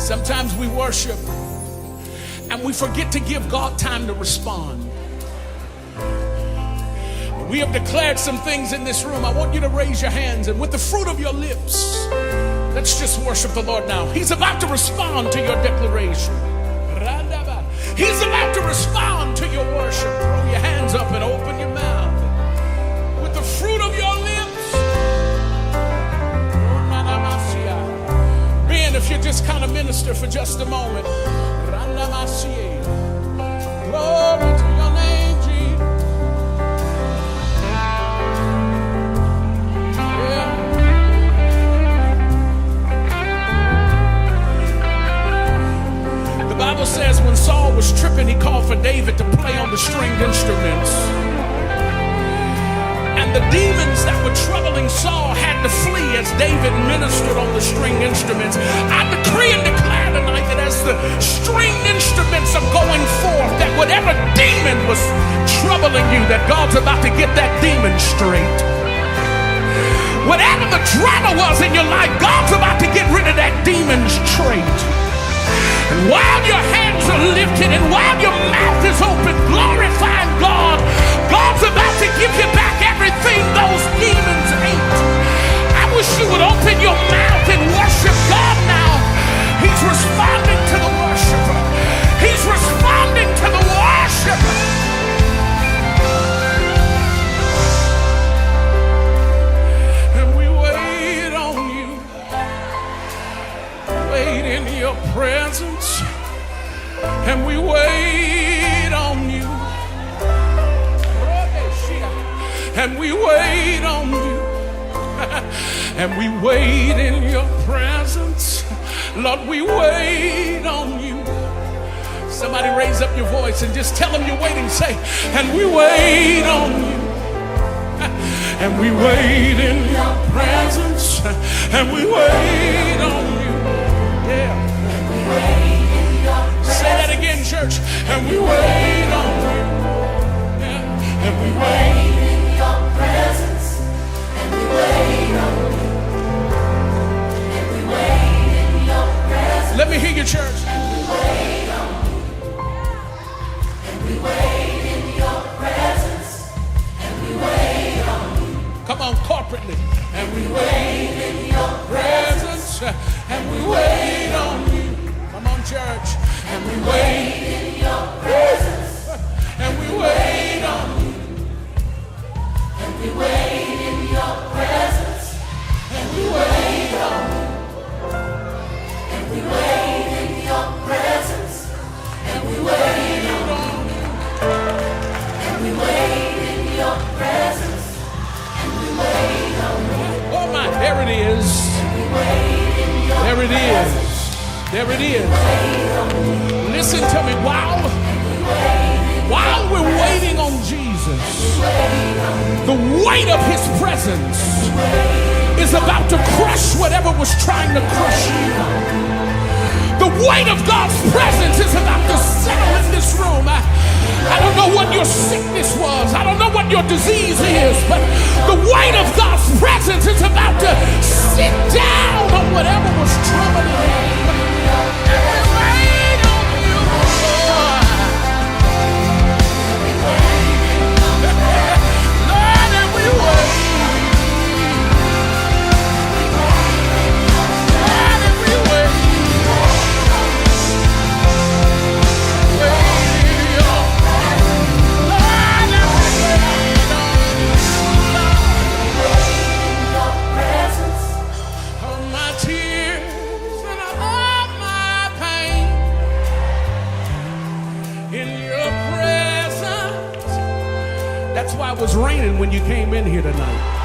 Sometimes we worship and we forget to give God time to respond. We have declared some things in this room. I want you to raise your hands, and with the fruit of your lips, let's just worship the Lord now. He's about to respond to your declaration. He's about to respond to your worship. Throw your hands up and open your mouth. With the fruit of your lips. Ben, if you just kind of minister for just a moment. Glory to your name, Jesus. The Bible says when Saul was tripping, he called for David to play on the stringed instruments. And the demons that were troubling Saul had to flee as David ministered on the stringed instruments. I decree and declare tonight that as the stringed instruments are going forth, that whatever demon was troubling you, that God's about to get that demon straight. Whatever the drama was in your life, God's about to get rid of that demon straight. And while your hands are lifted and while your mouth is open, glorifying God, God's about to give you back everything those demons ate. I wish you would open your mouth and worship God now. He's responding to the worshiper. He's responding to the worshiper. And we wait on you. Wait in your presence. And we wait on you. And we wait on you. And we wait in your presence. Lord, we wait on you. Somebody raise up your voice and just tell them you're waiting. Say, and we wait on you. And we wait in your presence. And we wait on you. Yeah. And we wait in your presence. Say that again, church. And we wait on you. Yeah. And we wait in your presence. And we wait on you. And we wait in your presence. Let me hear you, church. And we wait on you. And we wait in your presence. And we wait on you. Come on, corporately. And we wait in your presence. And we wait on you. Come on, church. And we wait in your presence. And we wait on you. And we wait in your presence. And we wait on you. And we wait in your presence. And we wait on you. And we wait in your presence. And we wait on you. Oh my, there it is. There it is. There it is. Listen to me. While we're waiting on Jesus, the weight of his presence is about to crush whatever was trying to crush you. The weight of God's presence is about to settle in this room. I don't know what your sickness was. I don't know what your disease is, but the weight of God's presence is about to sit down on whatever was troubling you. And we wait on you, Lord. Lord, and we wait. Lord, and we wait. That's why it was raining when you came in here tonight.